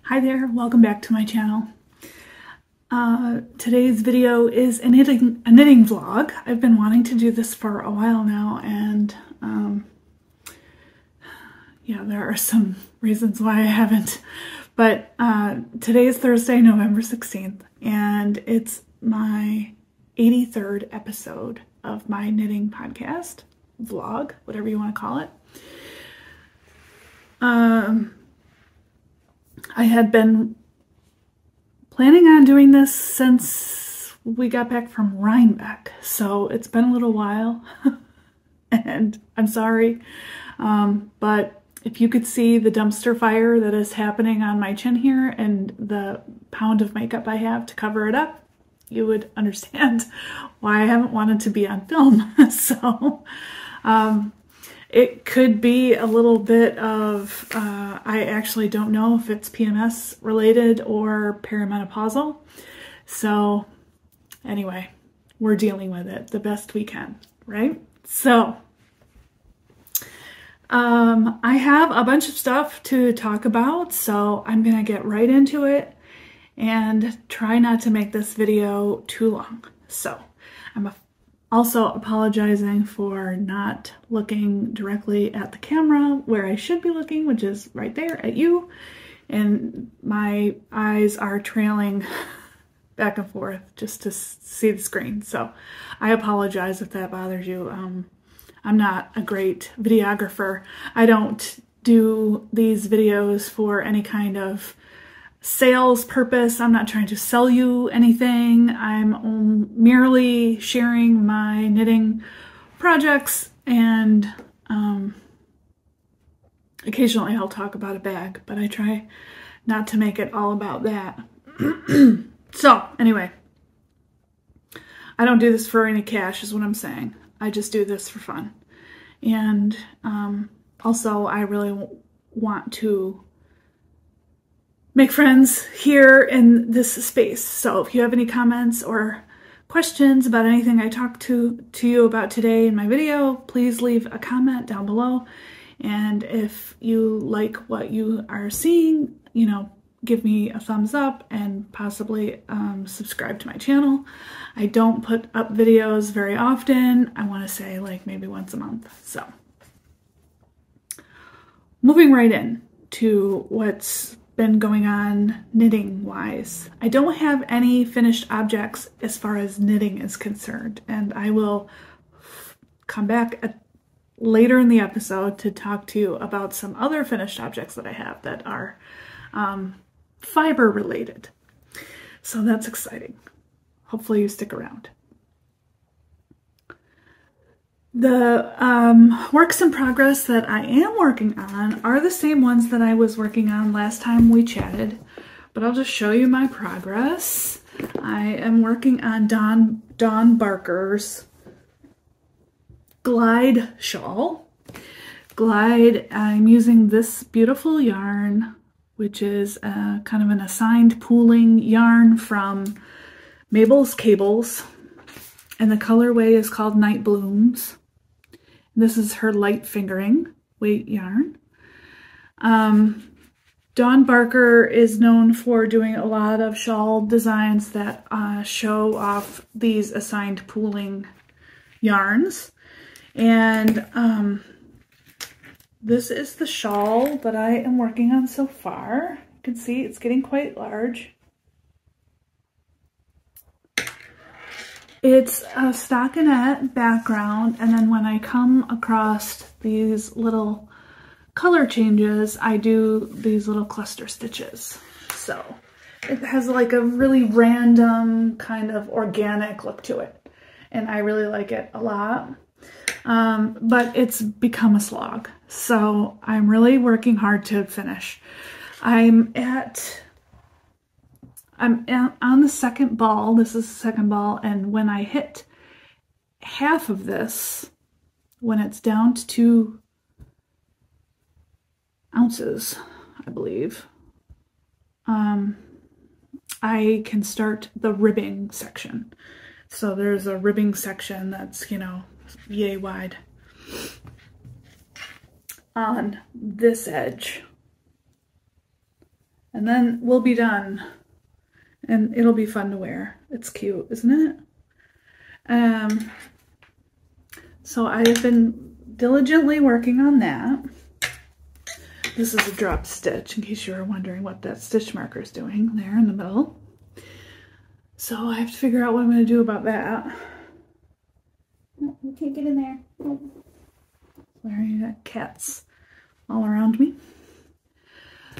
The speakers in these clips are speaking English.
Hi there, welcome back to my channel. Today's video is a knitting vlog. I've been wanting to do this for a while now, and yeah, there are some reasons why I haven't. But today is Thursday, November 16th, and it's my 83rd episode of my knitting podcast, vlog, whatever you want to call it. I had been planning on doing this since we got back from Rhinebeck, so it's been a little while, and I'm sorry, but if you could see the dumpster fire that is happening on my chin here and the pound of makeup I have to cover it up, you would understand why I haven't wanted to be on film. So it could be a little bit of, I actually don't know if it's PMS related or perimenopausal. So anyway, we're dealing with it the best we can, right? So I have a bunch of stuff to talk about, so I'm gonna get right into it and try not to make this video too long. So I'm also apologizing for not looking directly at the camera where I should be looking, which is right there at you, and my eyes are trailing back and forth just to see the screen. So I apologize if that bothers you. I'm not a great videographer. I don't do these videos for any kind of sales purpose. I'm not trying to sell you anything. I'm merely sharing my knitting projects, and occasionally I'll talk about a bag, but I try not to make it all about that. So anyway, I don't do this for any cash is what I'm saying. I just do this for fun. And also I really want to make friends here in this space. So if you have any comments or questions about anything I talked to you about today in my video, please leave a comment down below. And if you like what you are seeing, you know, give me a thumbs up and possibly subscribe to my channel. I don't put up videos very often. I want to say like maybe once a month. So moving right in to what's been going on knitting wise. I don't have any finished objects as far as knitting is concerned, and I will come back later in the episode to talk to you about some other finished objects that I have that are fiber related. So that's exciting. Hopefully you stick around. The works in progress that I am working on are the same ones that I was working on last time we chatted, but I'll just show you my progress. I am working on Dawn Barker's Glide Shawl. Glide, I'm using this beautiful yarn, which is kind of an assigned pooling yarn from Mabel's Cables, and the colorway is called Night Blooms. This is her light fingering weight yarn. Dawn Barker is known for doing a lot of shawl designs that show off these assigned pooling yarns. And this is the shawl that I am working on so far. You can see it's getting quite large. It's a stockinette background, and then when I come across these little color changes, I do these little cluster stitches. So it has like a really random kind of organic look to it, and I really like it a lot. But it's become a slog, so I'm really working hard to finish. I'm on the second ball. This is the second ball, and when I hit half of this, when it's down to 2 ounces, I believe, I can start the ribbing section. So there's a ribbing section that's, you know, yay wide on this edge. and then we'll be done. And it'll be fun to wear. It's cute, isn't it? So I've been diligently working on that. This is a drop stitch, in case you were wondering what that stitch marker is doing there in the middle. So I have to figure out what I'm going to do about that. Oh, you can't get in there. Oh. Sorry, I got cats all around me.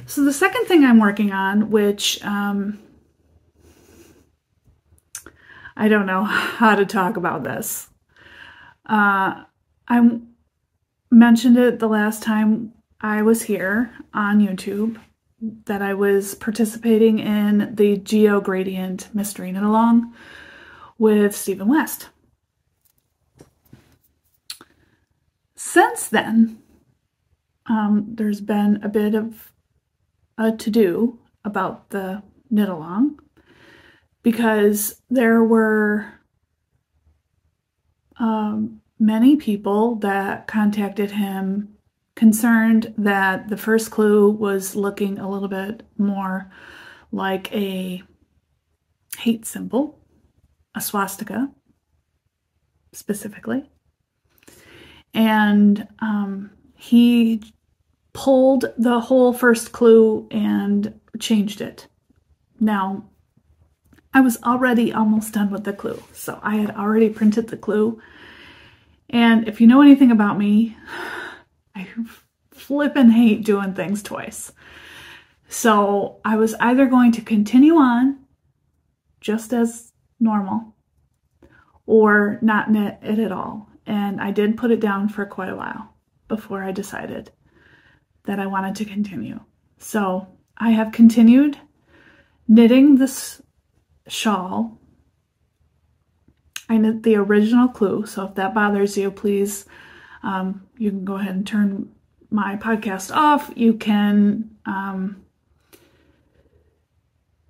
So the second thing I'm working on, which I don't know how to talk about this. I mentioned it the last time I was here on YouTube, that I was participating in the Geogradient Mystery Knit Along with Stephen West. Since then, there's been a bit of a to-do about the knit along, because there were many people that contacted him concerned that the first clue was looking a little bit more like a hate symbol, a swastika specifically. And he pulled the whole first clue and changed it. Now, I was already almost done with the clue, so I had already printed the clue. And if you know anything about me, I flippin' hate doing things twice. So I was either going to continue on just as normal or not knit it at all. And I did put it down for quite a while before I decided that I wanted to continue. So I have continued knitting this shawl. I knit the original clue, so if that bothers you, please, you can go ahead and turn my podcast off. You can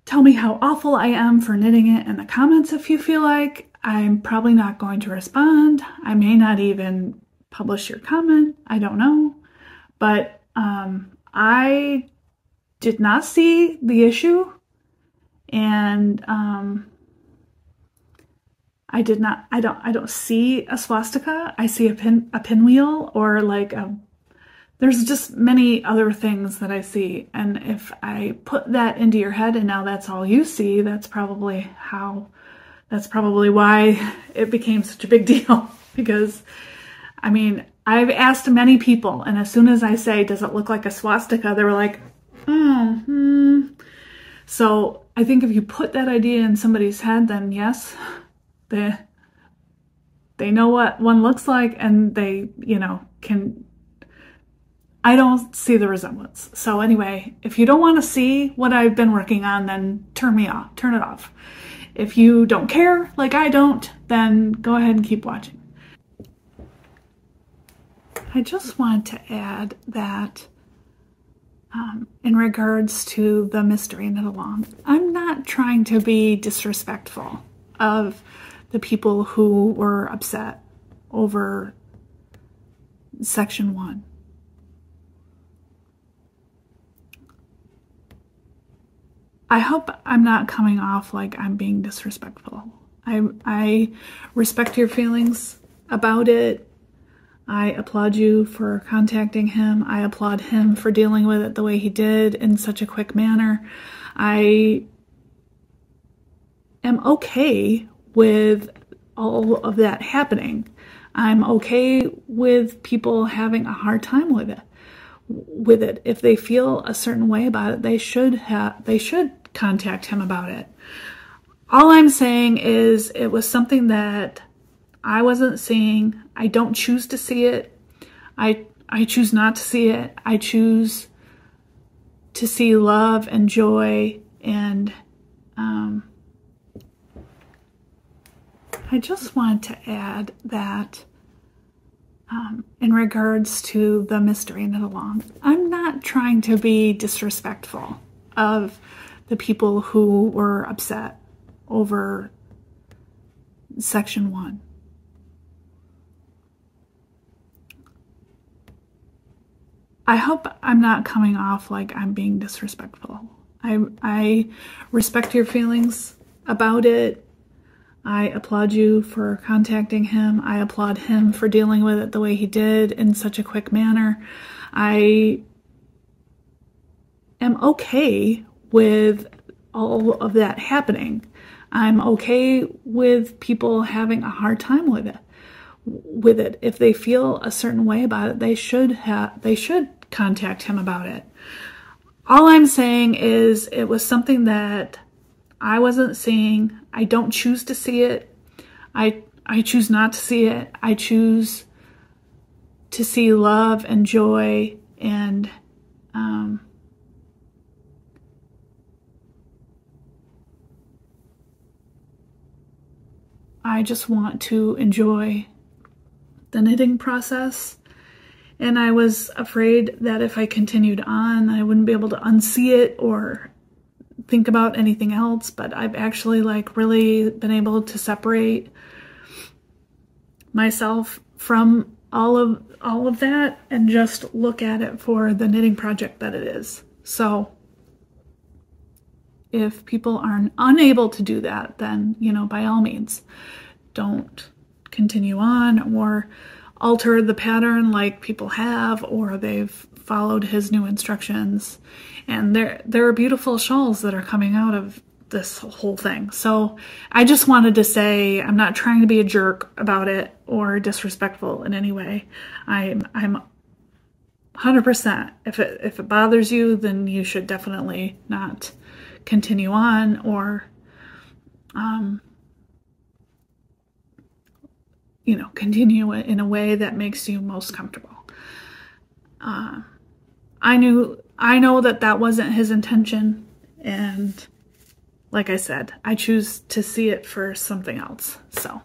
tell me how awful I am for knitting it in the comments if you feel like. I'm probably not going to respond. I may not even publish your comment. I don't know. But I did not see the issue, and I don't see a swastika. I see a pinwheel, or like there's just many other things that I see. And if I put that into your head and now that's all you see, that's probably why it became such a big deal. Because, I mean, I've asked many people, and as soon as I say, does it look like a swastika? They were like, So I think if you put that idea in somebody's head, then yes, they know what one looks like, and they, I don't see the resemblance. So anyway, if you don't want to see what I've been working on, then turn it off. If you don't care, like I don't, then go ahead and keep watching. I just want to add that in regards to the mystery knit along, I'm not trying to be disrespectful of the people who were upset over section 1. I hope I'm not coming off like I'm being disrespectful. I respect your feelings about it. I applaud you for contacting him. I applaud him for dealing with it the way he did in such a quick manner. I am okay with all of that happening. I'm okay with people having a hard time with it. If they feel a certain way about it, they should contact him about it. All I'm saying is it was something that I wasn't seeing. I don't choose to see it. I choose not to see it. I choose to see love and joy, and I just wanted to add that in regards to the mystery knit along, I'm not trying to be disrespectful of the people who were upset over section 1. I hope I'm not coming off like I'm being disrespectful. I respect your feelings about it. I applaud you for contacting him. I applaud him for dealing with it the way he did in such a quick manner. I am okay with all of that happening. I'm okay with people having a hard time with it. If they feel a certain way about it, they should contact him about it. All I'm saying is it was something that I wasn't seeing. I don't choose to see it. I choose not to see it. I choose to see love and joy and I just want to enjoy the knitting process. And I was afraid that if I continued on, I wouldn't be able to unsee it or think about anything else, but I've actually like really been able to separate myself from all of that and just look at it for the knitting project that it is. So if people are unable to do that, then, you know, by all means, don't continue on or alter the pattern like people have, or they've followed his new instructions. And there are beautiful shawls that are coming out of this whole thing. So I just wanted to say I'm not trying to be a jerk about it or disrespectful in any way. I'm 100%. If it bothers you, then you should definitely not continue on or you know, continue it in a way that makes you most comfortable. I know that wasn't his intention, and like I said, I choose to see it for something else. So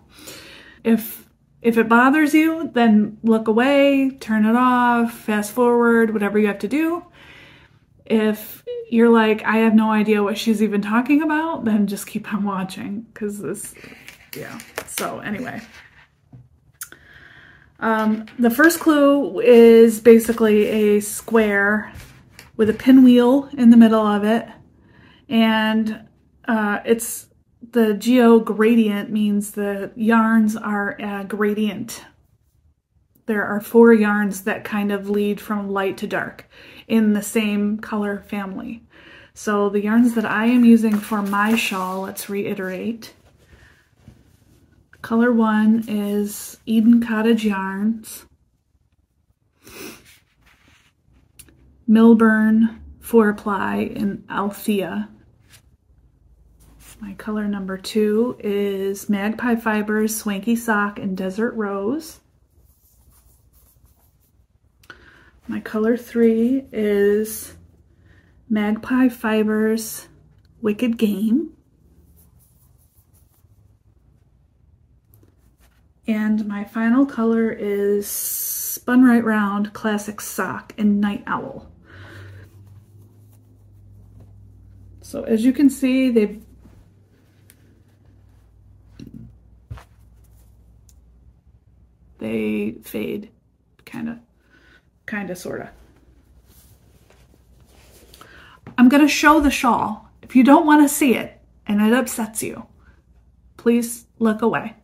if it bothers you, then look away, turn it off, fast forward, whatever you have to do. If you're like, I have no idea what she's even talking about, then just keep on watching, because this, yeah. So anyway. The first clue is basically a square with a pinwheel in the middle of it, and it's the Geogradient means the yarns are a gradient. There are 4 yarns that kind of lead from light to dark in the same color family. So the yarns that I am using for my shawl, let's reiterate. Color 1 is Eden Cottage Yarns, Milburn 4-ply in Althea. My color number 2 is Magpie Fibers Swanky Sock in Desert Rose. My color 3 is Magpie Fibers Wicked Game. And my final color is Spun Right Round Classic Sock in Night Owl. So as you can see, they fade, kind of, sort of. I'm going to show the shawl. If you don't want to see it and it upsets you, please look away.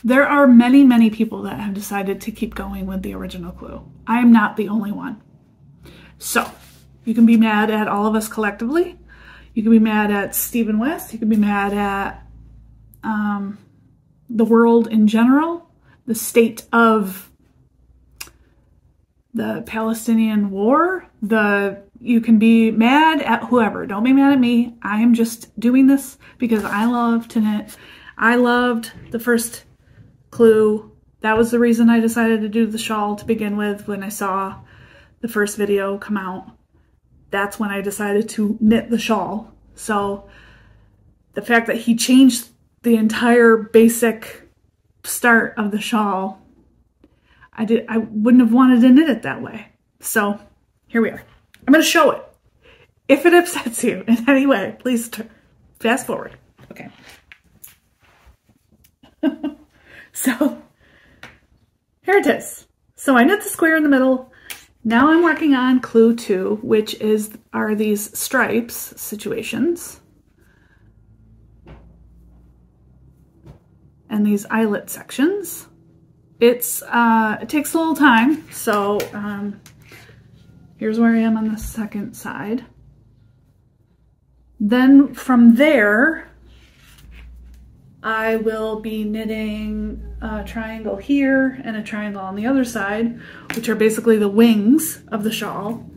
There are many, many people that have decided to keep going with the original clue. I am not the only one. So you can be mad at all of us collectively. You can be mad at Stephen West. You can be mad at the world in general, the state of the Palestinian war. You can be mad at whoever. Don't be mad at me. I am just doing this because I love to knit. I loved the first clue. That was the reason I decided to do the shawl to begin with. When I saw the first video come out, that's when I decided to knit the shawl. So the fact that he changed the entire basic start of the shawl, I wouldn't have wanted to knit it that way. So here we are. I'm going to show it. If it upsets you in any way, please fast forward. Okay. So here it is. So I knit the square in the middle, Now I'm working on clue 2, which are these stripes situations and these eyelet sections. It takes a little time, so here's where I am on the second side. Then from there, I will be knitting a triangle here and a triangle on the other side, which are basically the wings of the shawl.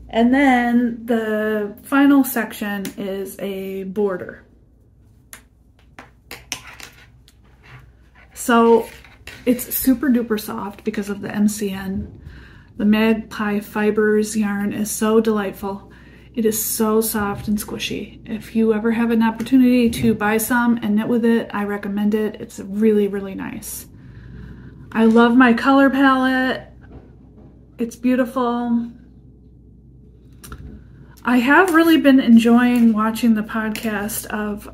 And then the final section is a border. So it's super duper soft because of the MCN. The Magpie Fibers yarn is so delightful. It is so soft and squishy. If you ever have an opportunity to buy some and knit with it, I recommend it. It's really, really nice. I love my color palette. It's beautiful. I have really been enjoying watching the podcast of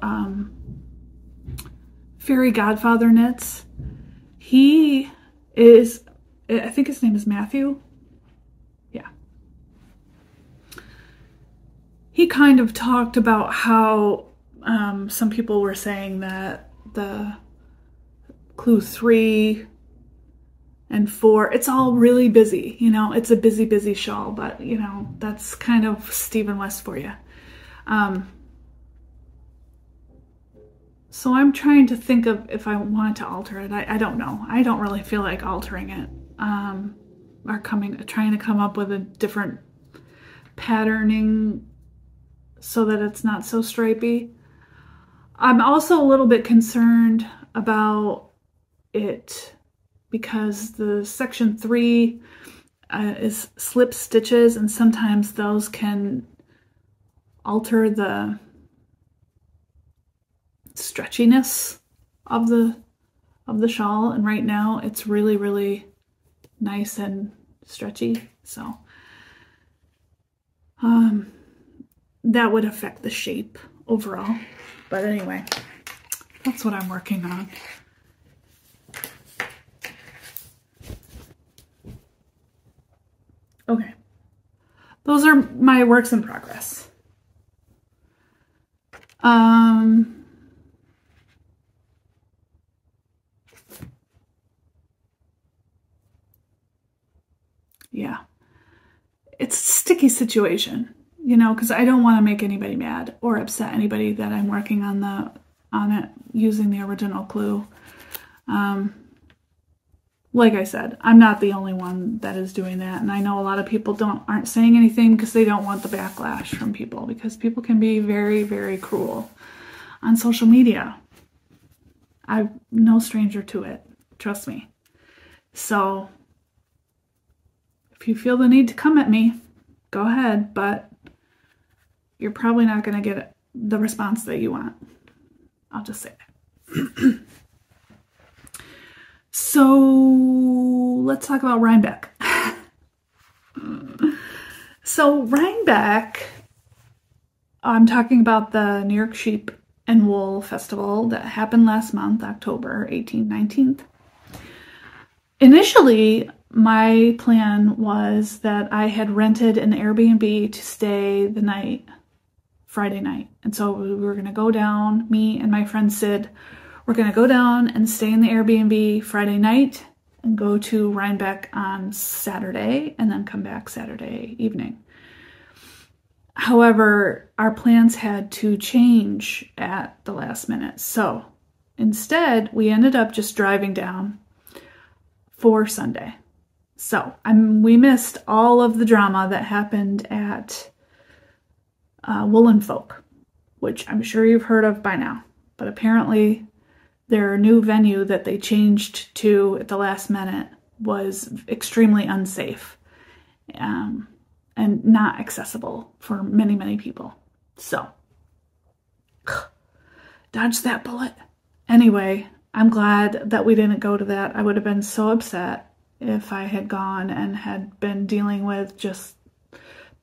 Fairy Godfather Knits. He is, I think his name is Matthew. Yeah. He kind of talked about how some people were saying that the clue 3 and 4, it's all really busy, you know, it's a busy, busy shawl, but you know, that's kind of Stephen West for you. So I'm trying to think of if I want to alter it. I don't know. I don't really feel like altering it. Or trying to come up with a different patterning so that it's not so stripy. I'm also a little bit concerned about it because the section 3 is slip stitches, and sometimes those can alter the stretchiness of the shawl, and right now it's really, really nice and stretchy, so that would affect the shape overall. But anyway, that's what I'm working on. Okay, those are my works in progress. Yeah, it's a sticky situation, you know, because I don't want to make anybody mad or upset anybody that I'm working on it using the original clue. Like I said, I'm not the only one that is doing that, and I know a lot of people aren't saying anything because they don't want the backlash from people, because people can be very, very cruel on social media. I'm no stranger to it, trust me. So if you feel the need to come at me, go ahead, but you're probably not going to get the response that you want. I'll just say that. So let's talk about Rhinebeck. So Rhinebeck, I'm talking about the New York Sheep and Wool Festival that happened last month, October 18th, 19th. Initially, my plan was that I had rented an Airbnb to stay the night, Friday night. And so we were going to go down, me and my friend Sid, we're going to go down and stay in the Airbnb Friday night and go to Rhinebeck on Saturday and then come back Saturday evening. However, our plans had to change at the last minute. So instead, we ended up just driving down for Sunday. So we missed all of the drama that happened at Woolen Folk, which I'm sure you've heard of by now. But apparently their new venue that they changed to at the last minute was extremely unsafe and not accessible for many, many people. So, dodge that bullet. Anyway, I'm glad that we didn't go to that. I would have been so upset if I had gone and had been dealing with just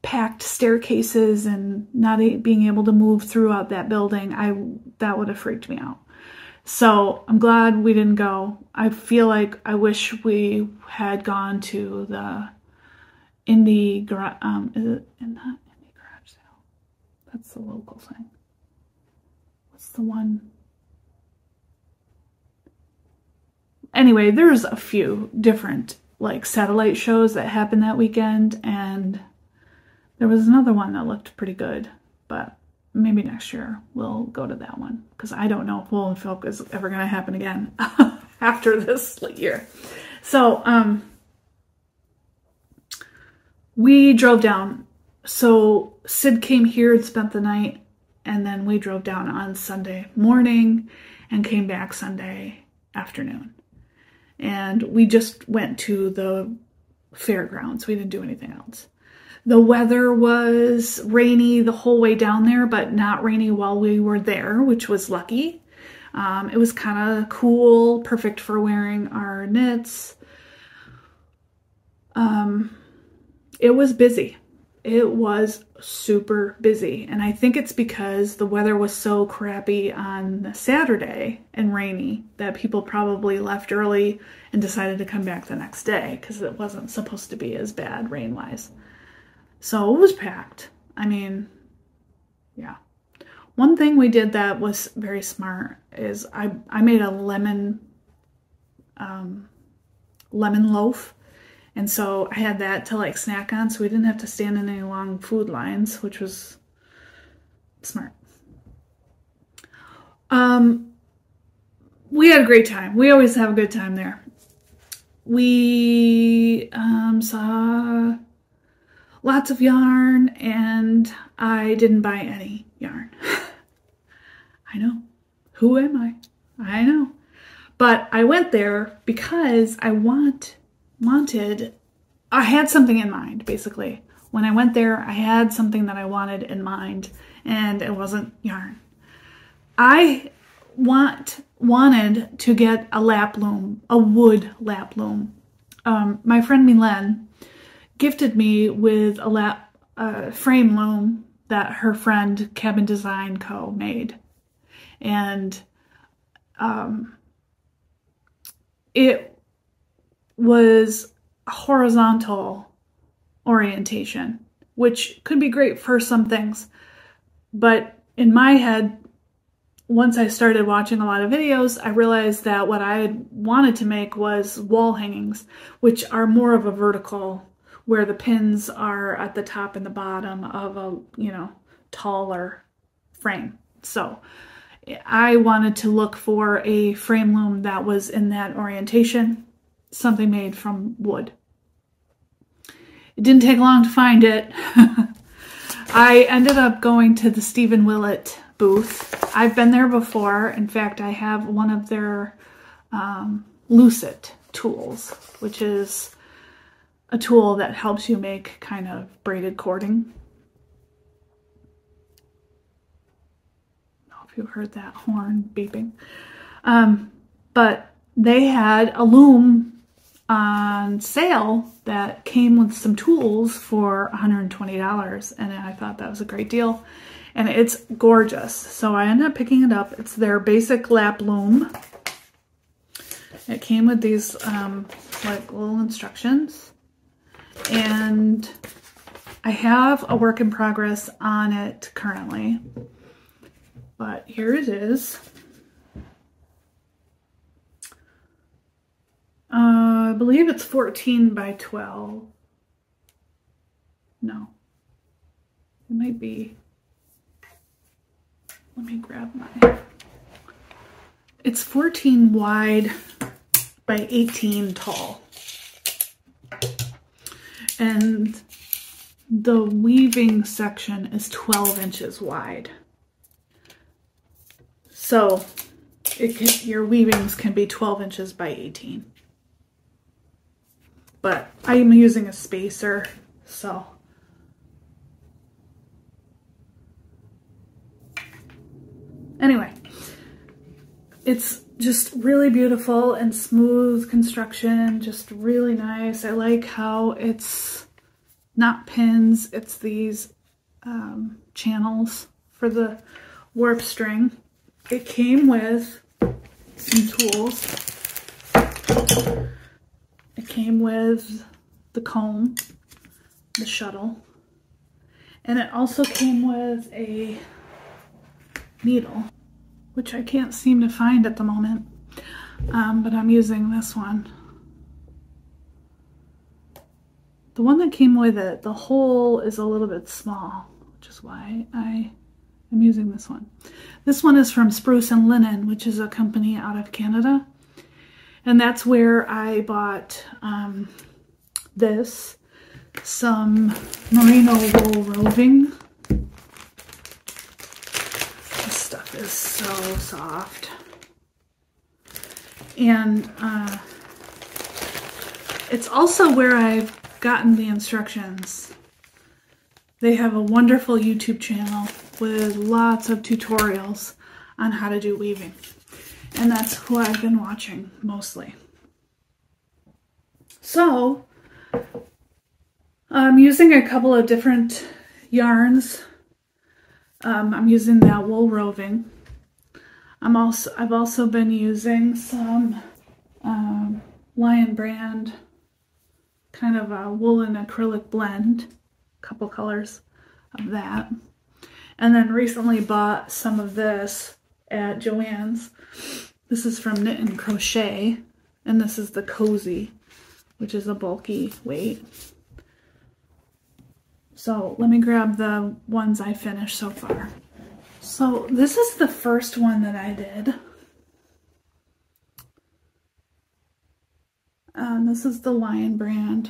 packed staircases and not being able to move throughout that building. That would have freaked me out. So I'm glad we didn't go. I feel like I wish we had gone to the indie garage, is it not indie garage sale? That's the local thing. What's the one? Anyway, there's a few different like satellite shows that happened that weekend, and there was another one that looked pretty good, but maybe next year we'll go to that one, because I don't know if Wool and Folk is ever going to happen again after this year. So we drove down. So Sid came here and spent the night, and then we drove down on Sunday morning and came back Sunday afternoon. And we just went to the fairgrounds. We didn't do anything else. The weather was rainy the whole way down there, but not rainy while we were there, which was lucky. It was kind of cool, perfect for wearing our knits. It was busy. It was super busy. And I think it's because the weather was so crappy on Saturday and rainy that people probably left early and decided to come back the next day, because it wasn't supposed to be as bad rain-wise. So it was packed. I mean, yeah. One thing we did that was very smart is I made a lemon loaf. And so I had that to like snack on, so we didn't have to stand in any long food lines, which was smart. We had a great time. We always have a good time there. We saw lots of yarn, and I didn't buy any yarn. I know. Who am I? I know. But I went there because I had something in mind, basically. When I went there, I had something that I wanted in mind, and it wasn't yarn. I wanted to get a lap loom, a wood lap loom. My friend Milen gifted me with a frame loom that her friend Cabin Design Co. made. And it was a horizontal orientation, which could be great for some things. But in my head, once I started watching a lot of videos, I realized that what I wanted to make was wall hangings, which are more of a vertical, where the pins are at the top and the bottom of a, taller frame. So I wanted to look for a frame loom that was in that orientation, something made from wood. It didn't take long to find it. I ended up going to the Stephen Willett booth. I've been there before. In fact, I have one of their Lucet tools, which is a tool that helps you make kind of braided cording. I don't know if you heard that horn beeping. But they had a loom on sale that came with some tools for $120, and I thought that was a great deal. And it's gorgeous. So I ended up picking it up. It's their basic lap loom. It came with these like little instructions. And I have a work in progress on it currently. But here it is. I believe it's 14 by 12. No. It might be. Let me grab mine. It's 14 wide by 18 tall. And the weaving section is 12 inches wide. So your weavings can be 12 inches by 18. But I'm using a spacer, so. Anyway, it's just really beautiful and smooth construction, just really nice. I like how it's not pins, it's these channels for the warp string. It came with some tools. It came with the comb, the shuttle. And it also came with a needle, which I can't seem to find at the moment, but I'm using this one. The one that came with it, the hole is a little bit small, which is why I am using this one. This one is from Spruce and Linen, which is a company out of Canada. And that's where I bought this, some merino wool roving. This stuff is so soft. And it's also where I've gotten the instructions. They have a wonderful YouTube channel with lots of tutorials on how to do weaving. And that's who I've been watching mostly. So, I'm using a couple of different yarns. I'm using that wool roving. I've also been using some Lion Brand kind of a wool and acrylic blend, a couple colors of that. And then recently bought some of this at Joann's. This is from Knit and Crochet, and this is the Cozy, which is a bulky weight. So let me grab the ones I finished so far. So this is the first one that I did. This is the Lion Brand.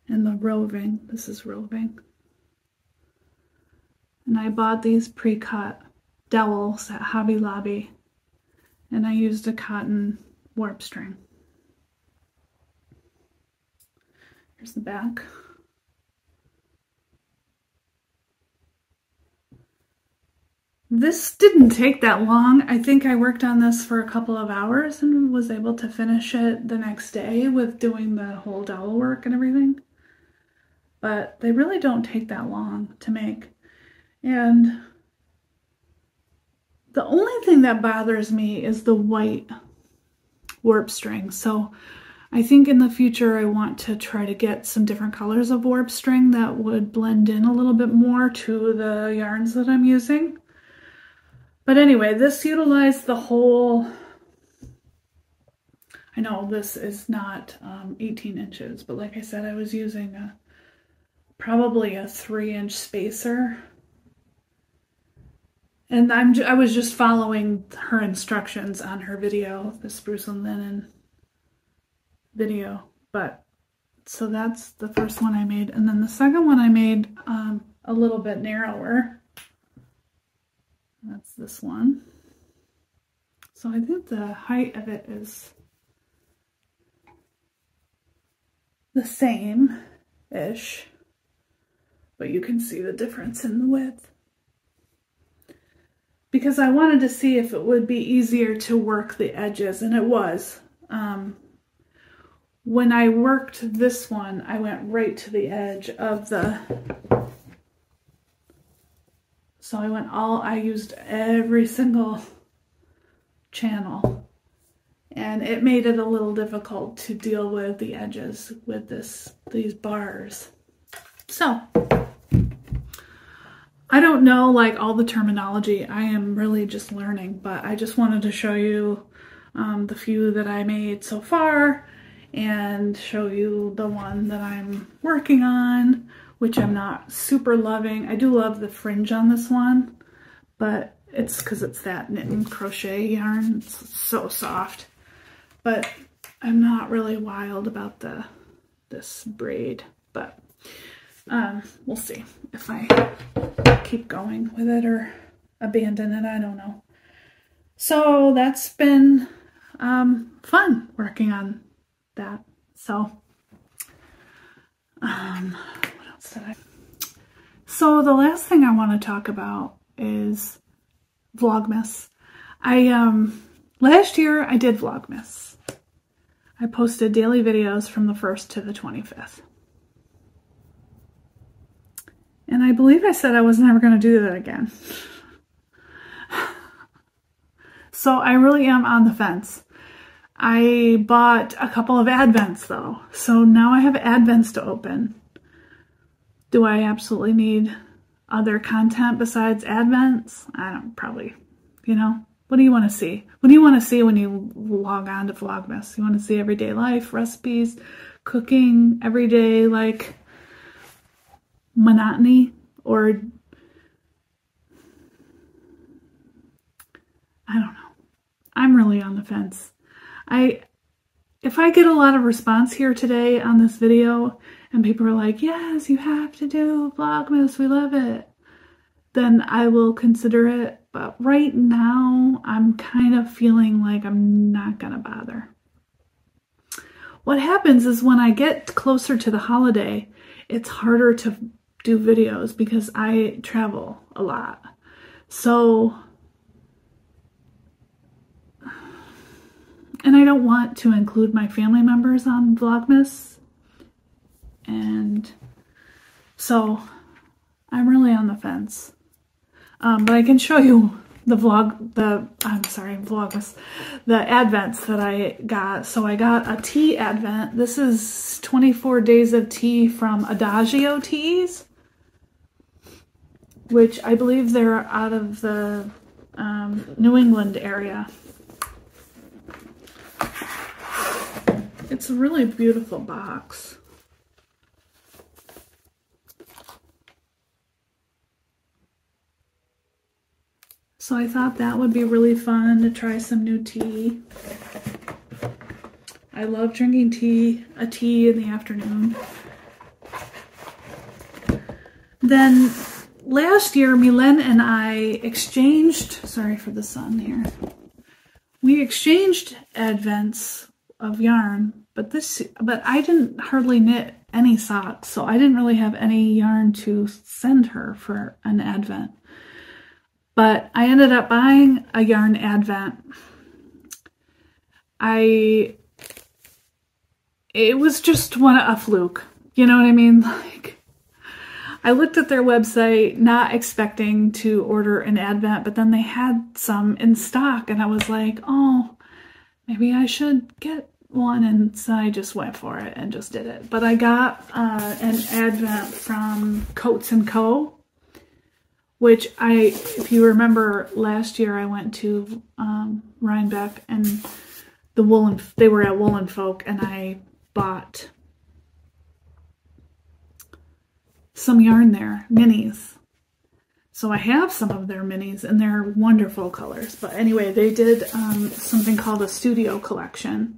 And the roving, this is roving. And I bought these pre-cut dowels at Hobby Lobby. And I used a cotton warp string. Here's the back. This didn't take that long. I think I worked on this for a couple of hours and was able to finish it the next day with doing the whole dowel work and everything. But they really don't take that long to make. And the only thing that bothers me is the white warp string. So I think in the future I want to try to get some different colors of warp string that would blend in a little bit more to the yarns that I'm using. But anyway, this utilized the whole, I know this is not 18 inches, but like I said, I was using probably a 3-inch spacer. And I was just following her instructions on her video, the Spruce and Linen video. But so that's the first one I made. And then the second one I made a little bit narrower. That's this one. So I think the height of it is the same-ish, but you can see the difference in the width. Because I wanted to see if it would be easier to work the edges, and it was. When I worked this one, I went right to the edge of the... So I used every single channel, and it made it a little difficult to deal with the edges with these bars. So I don't know like all the terminology. I am really just learning, but I just wanted to show you the few that I made so far and show you the one that I'm working on, which I'm not super loving. I do love the fringe on this one, but it's because it's that Knit and Crochet yarn. It's so soft. But I'm not really wild about this braid, but we'll see if I keep going with it or abandon it. I don't know. So that's been fun working on that. So what else did I? So the last thing I want to talk about is Vlogmas. Last year I did Vlogmas. I posted daily videos from the 1st to the 25th. And I believe I said I was never going to do that again. So I really am on the fence. I bought a couple of Advents though. So now I have Advents to open. Do I absolutely need other content besides Advents? I don't probably, you know. What do you want to see? What do you want to see when you log on to Vlogmas? You want to see everyday life, recipes, cooking, everyday like monotony, or I don't know. I'm really on the fence. If I get a lot of response here today on this video and people are like, yes, you have to do Vlogmas, we love it, then I will consider it. But right now, I'm kind of feeling like I'm not gonna bother. What happens is when I get closer to the holiday, it's harder to do videos because I travel a lot. So, and I don't want to include my family members on Vlogmas. And so I'm really on the fence. But I can show you the Vlogmas, the Advents that I got. So I got a tea Advent. This is 24 Days of Tea from Adagio Teas, which I believe they're out of the New England area. It's a really beautiful box. So I thought that would be really fun to try some new tea. I love drinking a tea in the afternoon. Then last year, Milen and I exchanged, sorry for the sun here. We exchanged Advents of yarn, but I didn't hardly knit any socks, so I didn't really have any yarn to send her for an Advent. But I ended up buying a yarn Advent. It was just a fluke. You know what I mean? Like, I looked at their website not expecting to order an Advent, but then they had some in stock and I was like, oh, maybe I should get one. And so I just went for it and just did it. But I got an Advent from Coats & Co., which if you remember last year, I went to Rhinebeck and they were at Woolen Folk, and I bought some yarn there, minis. So I have some of their minis and they're wonderful colors. But anyway, they did something called a studio collection.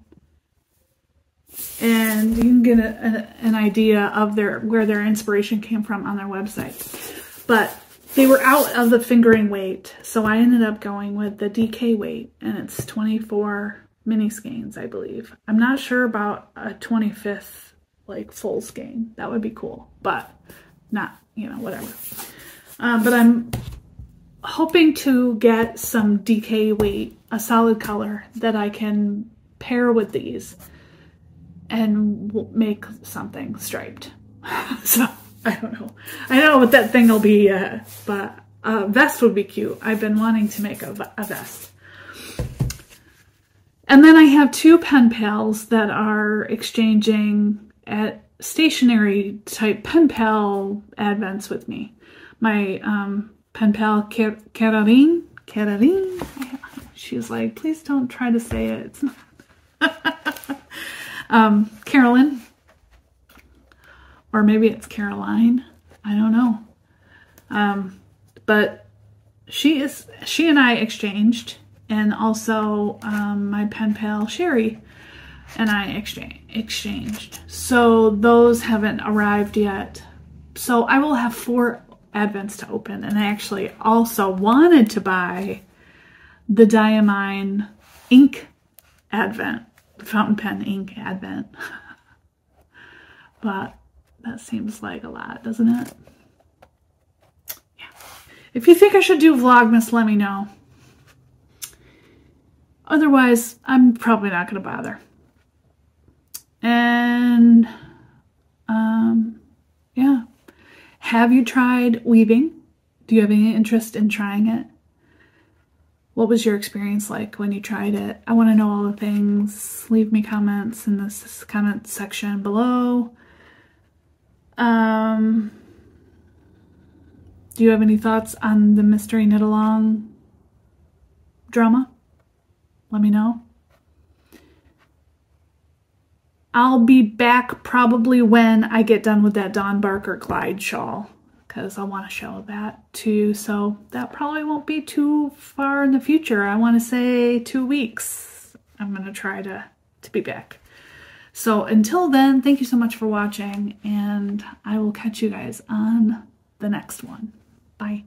And you can get an idea of where their inspiration came from on their website. But they were out of the fingering weight, so I ended up going with the DK weight, and it's 24 mini skeins, I believe. I'm not sure about a 25th, like, full skein. That would be cool, but not, you know, whatever. But I'm hoping to get some DK weight, a solid color that I can pair with these and make something striped. So I don't know. I don't know what that thing will be yet, but a vest would be cute. I've been wanting to make a vest. And then I have two pen pals that are exchanging at stationary type pen pal Advents with me. My pen pal Caroline, she's like, please don't try to say it. It's not. Carolyn. Or maybe it's Caroline. I don't know. But she and I exchanged, and also my pen pal Sherry and I exchanged. So those haven't arrived yet. So I will have 4 Advents to open, and I actually also wanted to buy the Diamine ink Advent, the fountain pen ink Advent. But that seems like a lot, doesn't it? Yeah. If you think I should do Vlogmas, let me know. Otherwise, I'm probably not going to bother. And, yeah. Have you tried weaving? Do you have any interest in trying it? what was your experience like when you tried it? I want to know all the things. Leave me comments in this comment section below. Do you have any thoughts on the mystery knit along drama? Let me know. I'll be back probably when I get done with that Dawn Barker Glide shawl, because I want to show that too. So that probably won't be too far in the future. I want to say 2 weeks. I'm going to try to be back. So until then, thank you so much for watching, and I will catch you guys on the next one. Bye.